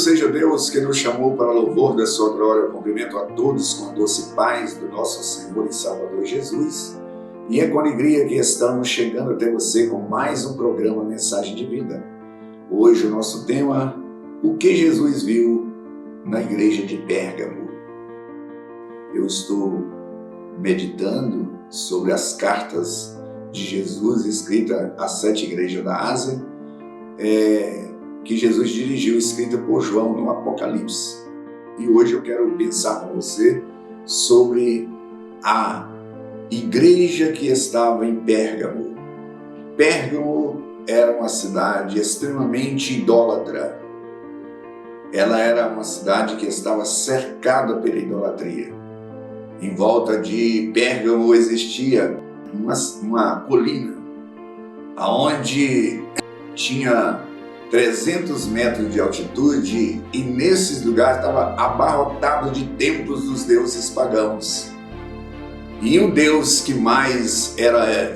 seja Deus que nos chamou para louvor da sua glória. Cumprimento a todos com a doce paz do nosso Senhor e Salvador Jesus. E é com alegria que estamos chegando até você com mais um programa Mensagem de Vida. Hoje o nosso tema, o que Jesus viu na igreja de Pérgamo. Eu estou meditando sobre as cartas de Jesus escritas às 7 igrejas da Ásia, que Jesus dirigiu, escrita por João no Apocalipse. E hoje eu quero pensar com você sobre a igreja que estava em Pérgamo. Pérgamo era uma cidade extremamente idólatra. Ela era uma cidade que estava cercada pela idolatria. Em volta de Pérgamo existia uma colina, onde tinha 300 metros de altitude, e nesses lugares estava abarrotado de templos dos deuses pagãos. E o deus que mais era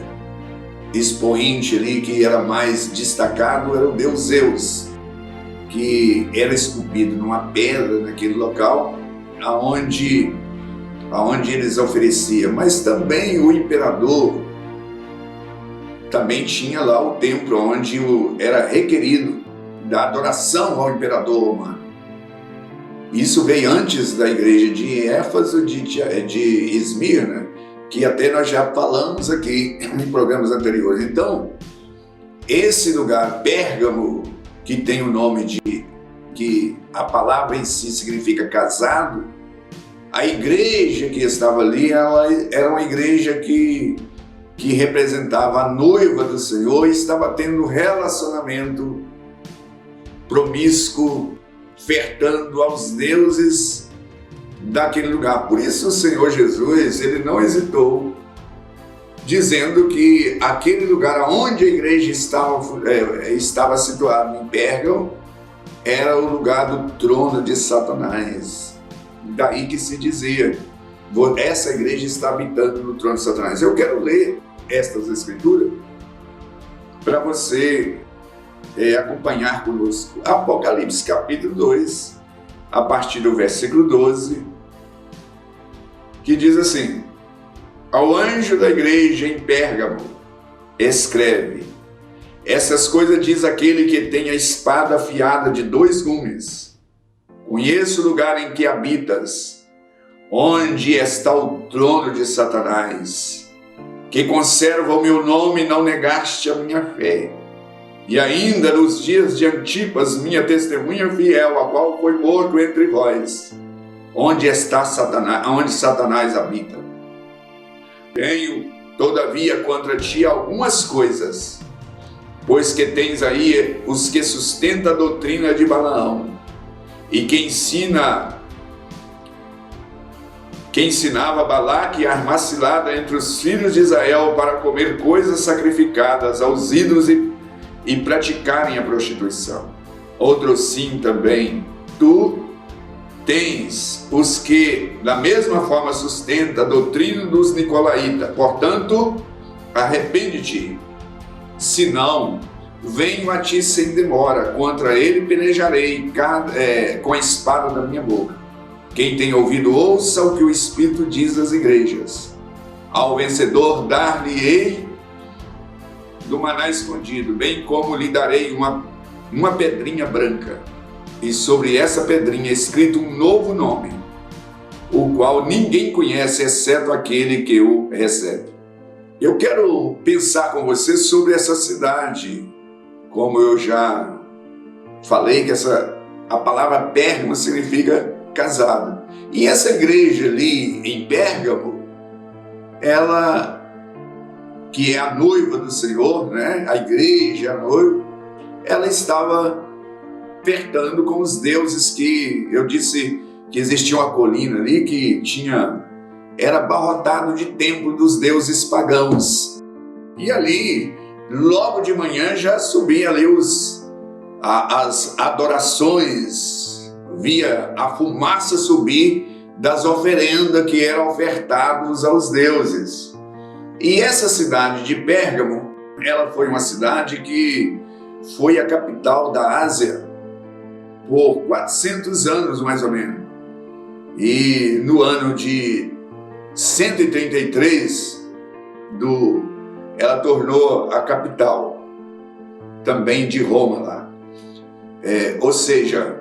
expoente ali, que era mais destacado, era o deus Zeus, que era esculpido numa pedra naquele local, aonde eles ofereciam. Mas também o imperador também tinha lá o templo onde era requerido da adoração ao imperador romano. Isso veio antes da igreja de Éfeso, de Esmirna, que até nós já falamos aqui em programas anteriores. Então, esse lugar, Pérgamo, que tem o nome que a palavra em si significa casado, a igreja que estava ali, ela era uma igreja que representava a noiva do Senhor e estava tendo um relacionamento promíscuo, ofertando aos deuses daquele lugar. Por isso o Senhor Jesus, ele não hesitou, dizendo que aquele lugar onde a igreja estava situada, em Pérgamo, era o lugar do trono de Satanás. Daí que se dizia, essa igreja está habitando no trono de Satanás. Eu quero ler estas escrituras para você acompanhar conosco. Apocalipse capítulo 2, a partir do versículo 12, que diz assim: ao anjo da igreja em Pérgamo, escreve: essas coisas diz aquele que tem a espada afiada de 2 gumes. Conheço o lugar em que habitas, onde está o trono de Satanás, que conserva o meu nome e não negaste a minha fé. E ainda nos dias de Antipas, minha testemunha fiel, a qual foi morto entre vós, onde Satanás habita. Tenho, todavia, contra ti algumas coisas, pois que tens aí os que sustenta a doutrina de Balaão, e que ensinava Balaque a armar cilada entre os filhos de Israel para comer coisas sacrificadas aos ídolos e praticarem a prostituição. Outro sim também, tu tens os que da mesma forma sustenta a doutrina dos nicolaítas. Portanto, arrepende-te, senão venho a ti sem demora, contra ele pelejarei com a espada da minha boca. Quem tem ouvido, ouça o que o Espírito diz às igrejas. Ao vencedor dar-lhe-ei do maná escondido, bem como lhe darei uma pedrinha branca, e sobre essa pedrinha escrito um novo nome, o qual ninguém conhece, exceto aquele que o recebe. Eu quero pensar com você sobre essa cidade. Como eu já falei, que a palavra Pérgamo significa casado. E essa igreja ali em Pérgamo, ela, que é a noiva do Senhor, né? A igreja, a noiva, ela estava ofertando com os deuses que eu disse que existia uma colina ali que era abarrotado de templo dos deuses pagãos. E ali, logo de manhã, já subia ali as adorações, via a fumaça subir das oferendas que eram ofertadas aos deuses. E essa cidade de Pérgamo, ela foi uma cidade que foi a capital da Ásia por 400 anos, mais ou menos. E no ano de 133, ela tornou a capital também de Roma lá. Ou seja,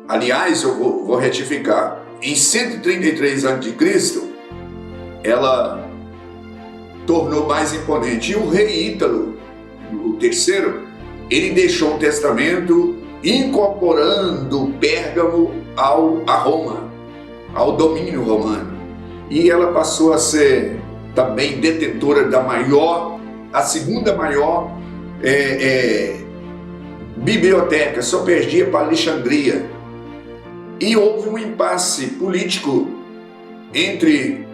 aliás, eu vou retificar, em 133 a.C., ela tornou mais imponente. E o rei Ítalo, o terceiro, ele deixou um testamento incorporando Pérgamo a Roma, ao domínio romano. E ela passou a ser também detentora a segunda maior biblioteca, só perdia para Alexandria. E houve um impasse político entre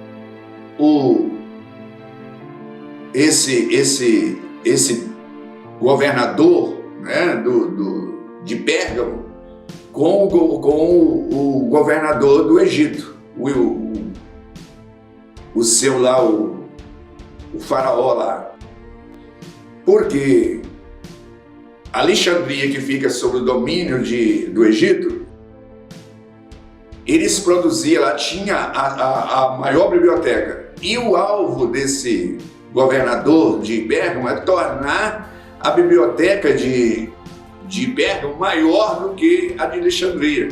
esse governador, né, de Pérgamo com o governador do Egito, o faraó lá. Porque Alexandria, que fica sob o domínio do Egito, eles produziam, ela tinha a maior biblioteca. E o alvo desse governador de Pérgamo é tornar a biblioteca de Pérgamo maior do que a de Alexandria.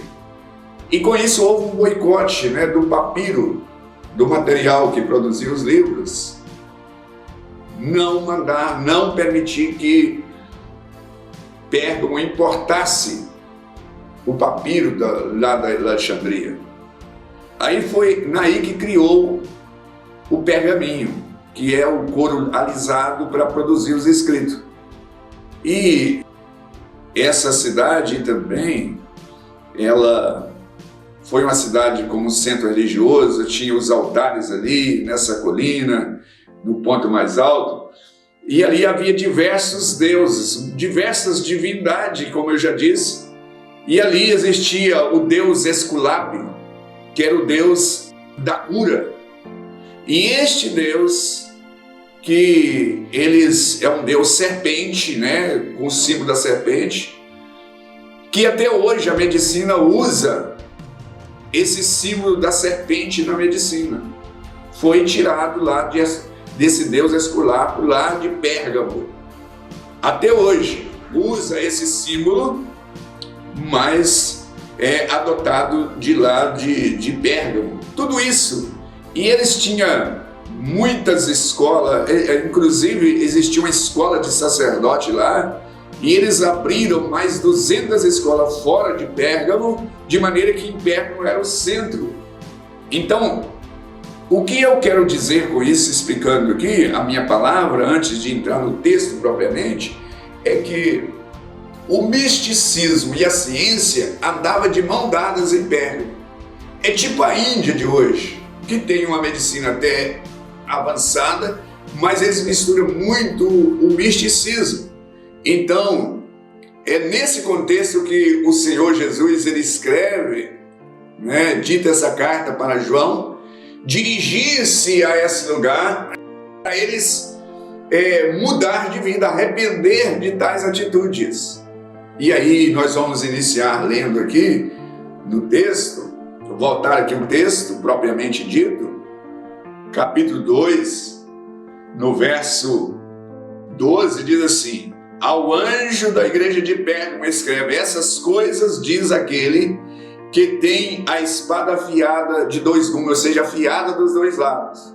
E com isso houve um boicote, né, do papiro, do material que produzia os livros. Não permitir que Pérgamo importasse o papiro lá da Alexandria. Aí foi naí que criou o pergaminho, que é o couro alisado para produzir os escritos. E essa cidade também, ela foi uma cidade como centro religioso, tinha os altares ali nessa colina, no ponto mais alto, e ali havia diversos deuses, diversas divindades, como eu já disse, e ali existia o deus Esculápio, que era o deus da cura. E este deus, que é um deus serpente, né, com o símbolo da serpente, que até hoje a medicina usa esse símbolo da serpente na medicina. Foi tirado lá desse deus Esculápio, lá de Pérgamo. Até hoje usa esse símbolo, mas é adotado de lá de Pérgamo. Tudo isso. E eles tinham muitas escolas, inclusive existia uma escola de sacerdote lá, e eles abriram mais 200 escolas fora de Pérgamo, de maneira que em Pérgamo era o centro. Então, o que eu quero dizer com isso, explicando aqui a minha palavra, antes de entrar no texto propriamente, é que o misticismo e a ciência andavam de mão dadas em Pérgamo. É tipo a Índia de hoje, que tem uma medicina até avançada, mas eles misturam muito o misticismo. Então, é nesse contexto que o Senhor Jesus ele escreve, né, dita essa carta para João, dirigir-se a esse lugar para eles mudar de vida, arrepender de tais atitudes. E aí nós vamos iniciar lendo aqui no texto, voltar aqui um texto propriamente dito, capítulo 2, no verso 12, diz assim: ao anjo da igreja de Pérgamo escreve: essas coisas diz aquele que tem a espada afiada de dois gumes, ou seja, afiada dos dois lados.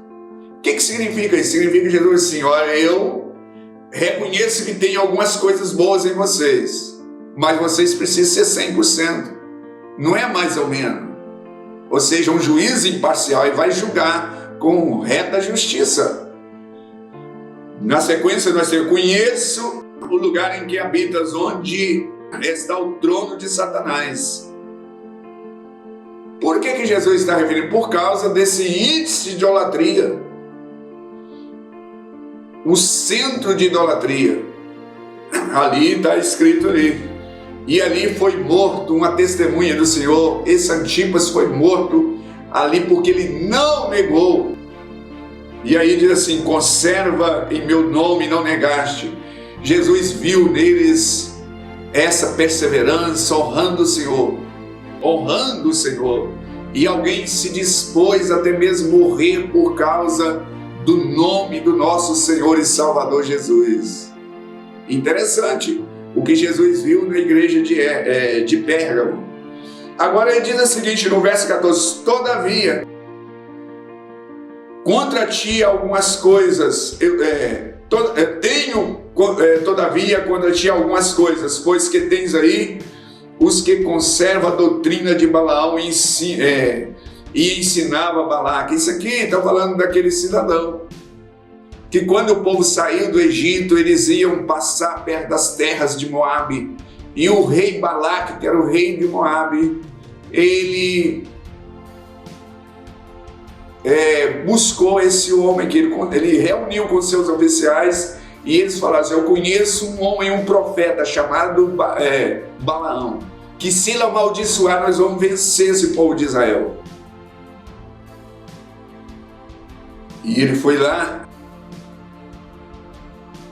O que significa isso? Significa que Jesus disse assim: olha, eu reconheço que tem algumas coisas boas em vocês, mas vocês precisam ser 100%, não é mais ou menos. Ou seja, um juiz imparcial e vai julgar com reta justiça. Na sequência nós temos: conheço o lugar em que habitas, onde está o trono de Satanás. Por que Jesus está referindo? Por causa desse índice de idolatria. O centro de idolatria. Ali está escrito ali. E ali foi morto uma testemunha do Senhor. Esse Antipas foi morto ali porque ele não negou. E aí diz assim: conserva em meu nome, não negaste. Jesus viu neles essa perseverança, honrando o Senhor, e alguém se dispôs até mesmo morrer por causa do nome do nosso Senhor e Salvador Jesus. Interessante o que Jesus viu na igreja de Pérgamo. Agora ele diz o seguinte no verso 14: todavia, contra ti algumas coisas, todavia contra ti algumas coisas, pois que tens aí os que conservam a doutrina de Balaão e ensinava Balaque. Isso aqui está falando daquele cidadão que quando o povo saiu do Egito, eles iam passar perto das terras de Moabe, e o rei Balaque, que era o rei de Moabe, ele buscou esse homem, que ele reuniu com seus oficiais, e eles falaram assim: eu conheço um homem, um profeta chamado Balaão, que se ele amaldiçoar, nós vamos vencer esse povo de Israel. E ele foi lá,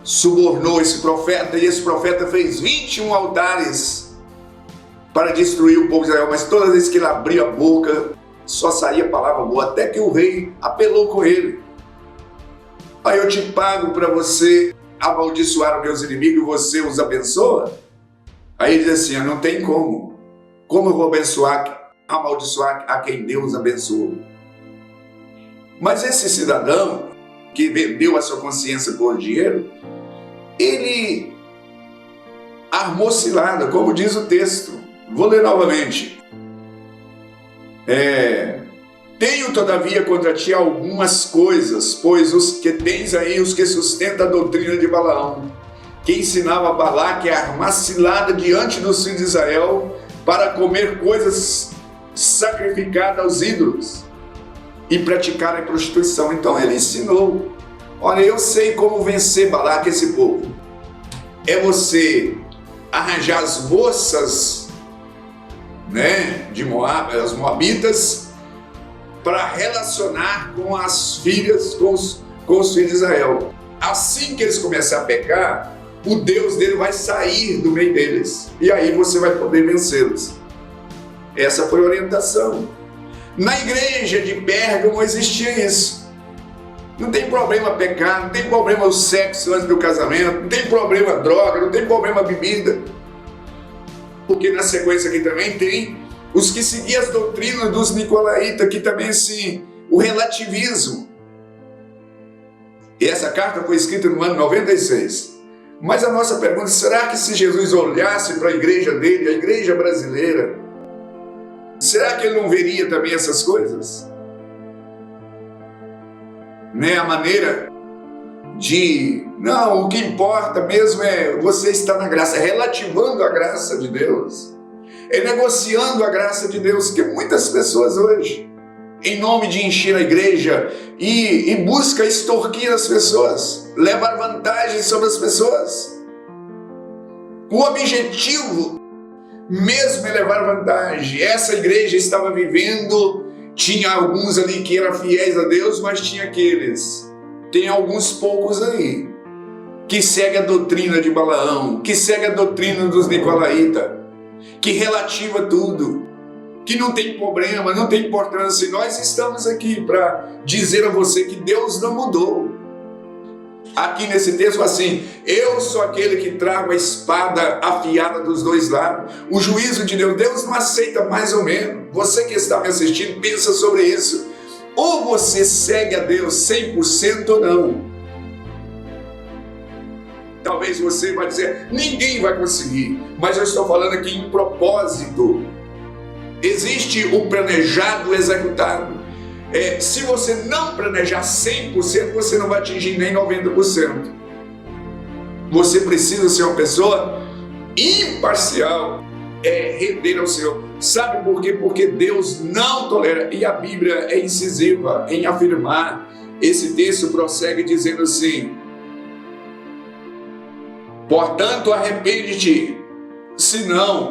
subornou esse profeta, e esse profeta fez 21 altares para destruir o povo de Israel, mas todas as vezes que ele abria a boca, só saía palavra boa, até que o rei apelou com ele: aí eu te pago para você amaldiçoar os meus inimigos e você os abençoa? Aí ele diz assim: não tem como eu vou amaldiçoar a quem Deus abençoou? Mas esse cidadão que vendeu a sua consciência por dinheiro, ele armou cilada, como diz o texto. Vou ler novamente. Tenho todavia contra ti algumas coisas, pois os que tens aí, os que sustentam a doutrina de Balaão, que ensinava Balaque a armar cilada diante dos filhos de Israel para comer coisas sacrificadas aos ídolos e praticarem prostituição. Então ele ensinou: olha, eu sei como vencer Balaque, esse povo. É você arranjar as moças, de Moab, as moabitas, para relacionar com as filhas, com os filhos de Israel. Assim que eles começarem a pecar, o Deus dele vai sair do meio deles, e aí você vai poder vencê-los. Essa foi a orientação. Na igreja de Pérgamo existia isso. Não tem problema pecar, não tem problema o sexo antes do casamento, não tem problema droga, não tem problema bebida. Porque na sequência aqui também tem os que seguiam as doutrinas dos nicolaítas, que também assim, o relativismo. E essa carta foi escrita no ano 96. Mas a nossa pergunta: será que se Jesus olhasse para a igreja dele, a igreja brasileira, será que ele não veria também essas coisas? A maneira de... Não, o que importa mesmo é você estar na graça, relativando a graça de Deus, negociando a graça de Deus, que muitas pessoas hoje, em nome de encher a igreja e busca extorquir as pessoas, levar vantagem sobre as pessoas. O objetivo mesmo é levar vantagem. Essa igreja estava vivendo, tinha alguns ali que eram fiéis a Deus, mas tinha aqueles, tem alguns poucos aí, que seguem a doutrina de Balaão, que seguem a doutrina dos nicolaítas, que relativa tudo, que não tem problema, não tem importância. E nós estamos aqui para dizer a você que Deus não mudou. Aqui nesse texto assim: eu sou aquele que trago a espada afiada dos dois lados. O juízo de Deus não aceita mais ou menos. Você que está me assistindo, pensa sobre isso. Ou você segue a Deus 100% ou não. Talvez você vai dizer: ninguém vai conseguir. Mas eu estou falando aqui em propósito. Existe o planejado e o executado. Se você não planejar 100%, você não vai atingir nem 90%. Você precisa ser uma pessoa imparcial, render ao Senhor. Sabe por quê? Porque Deus não tolera. E a Bíblia é incisiva em afirmar. Esse texto prossegue dizendo assim: portanto, arrepende-te, senão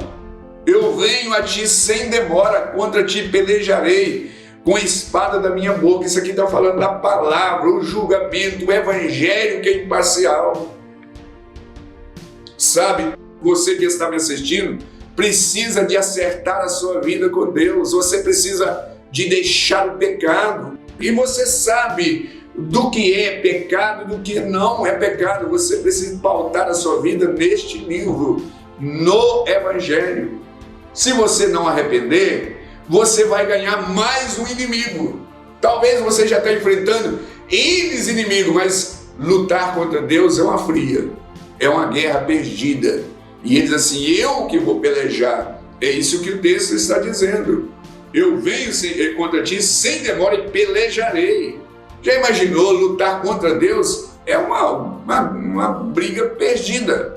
eu venho a ti sem demora, contra ti pelejarei com a espada da minha boca. Isso aqui está falando da palavra, o julgamento, o evangelho que é imparcial. Sabe, Você que está me assistindo precisa de acertar a sua vida com Deus. Você precisa de deixar o pecado. E você sabe do que é pecado e do que não é pecado. Você precisa pautar a sua vida neste livro, no Evangelho. Se você não arrepender, você vai ganhar mais um inimigo. Talvez você já está enfrentando eles inimigos, mas lutar contra Deus é uma fria, é uma guerra perdida. E ele diz assim, eu que vou pelejar. É isso que o texto está dizendo. Eu venho contra ti sem demora e pelejarei. Já imaginou lutar contra Deus? É uma briga perdida.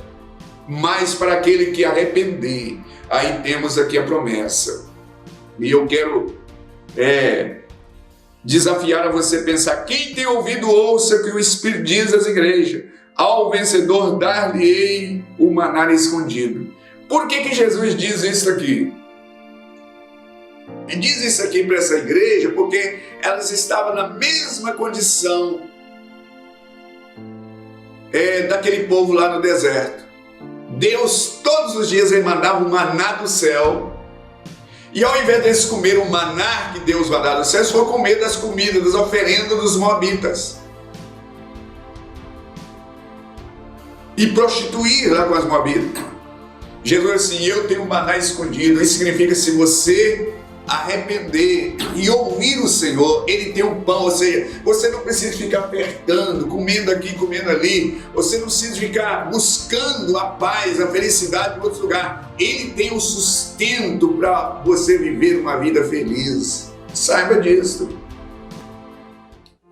Mas para aquele que arrepender, aí temos aqui a promessa. E eu quero desafiar a você pensar, quem tem ouvido ouça o que o Espírito diz às igrejas. Ao vencedor dar-lhe-ei o maná escondido. Por que Jesus diz isso aqui? Ele diz isso aqui para essa igreja porque elas estavam na mesma condição daquele povo lá no deserto. Deus, todos os dias, ele mandava o maná do céu. E ao invés deles comer o maná que Deus vai dar do céu, eles foram comer das comidas, das oferendas dos moabitas. E prostituir lá com as moabitas. Jesus assim, eu tenho um maná escondido. Isso significa, se você arrepender e ouvir o Senhor, ele tem um pão, ou seja, você não precisa ficar apertando, comendo aqui, comendo ali, você não precisa ficar buscando a paz, a felicidade em outro lugar. Ele tem um sustento para você viver uma vida feliz. Saiba disso.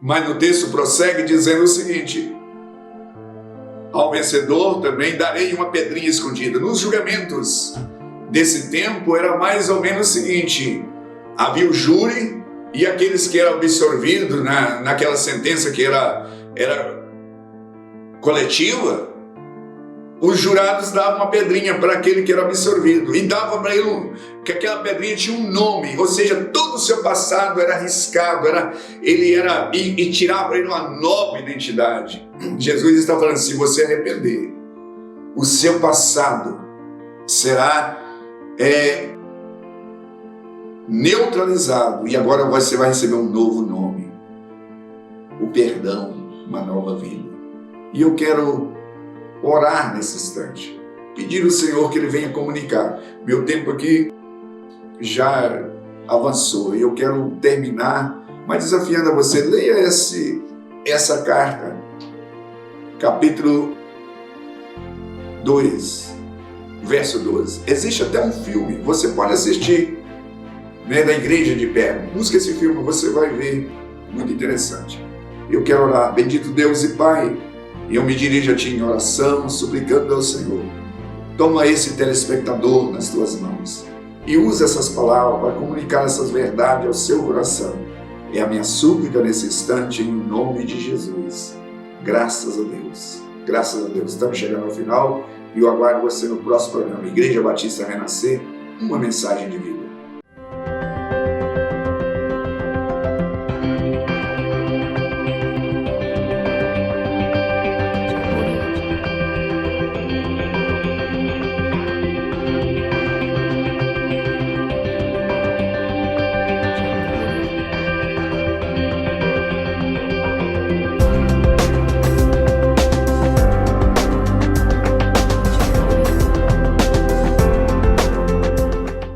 Mas no texto prossegue dizendo o seguinte, ao vencedor também darei uma pedrinha escondida. Nos julgamentos desse tempo era mais ou menos o seguinte, havia o júri e aqueles que eram absorvidos naquela sentença que era coletiva, os jurados davam uma pedrinha para aquele que era absorvido e dava para ele que aquela pedrinha tinha um nome, ou seja, todo o seu passado era arriscado, e tirava para ele uma nova identidade. Jesus está falando, se você arrepender, o seu passado será neutralizado e agora você vai receber um novo nome, o perdão, uma nova vida. E eu quero orar nesse instante, pedir ao Senhor que Ele venha comunicar. Meu tempo aqui já avançou e eu quero terminar, mas desafiando a você, leia essa carta, capítulo 2, verso 12. Existe até um filme, você pode assistir, da Igreja de Pé. Busca esse filme, você vai ver, muito interessante. Eu quero orar. Bendito Deus e Pai, e eu me dirijo a Ti em oração, suplicando ao Senhor. Toma esse telespectador nas Tuas mãos e usa essas palavras para comunicar essas verdades ao seu coração. É a minha súplica nesse instante, em nome de Jesus. Graças a Deus. Graças a Deus. Estamos chegando ao final e eu aguardo você no próximo programa. Igreja Batista Renascer, uma mensagem de vida.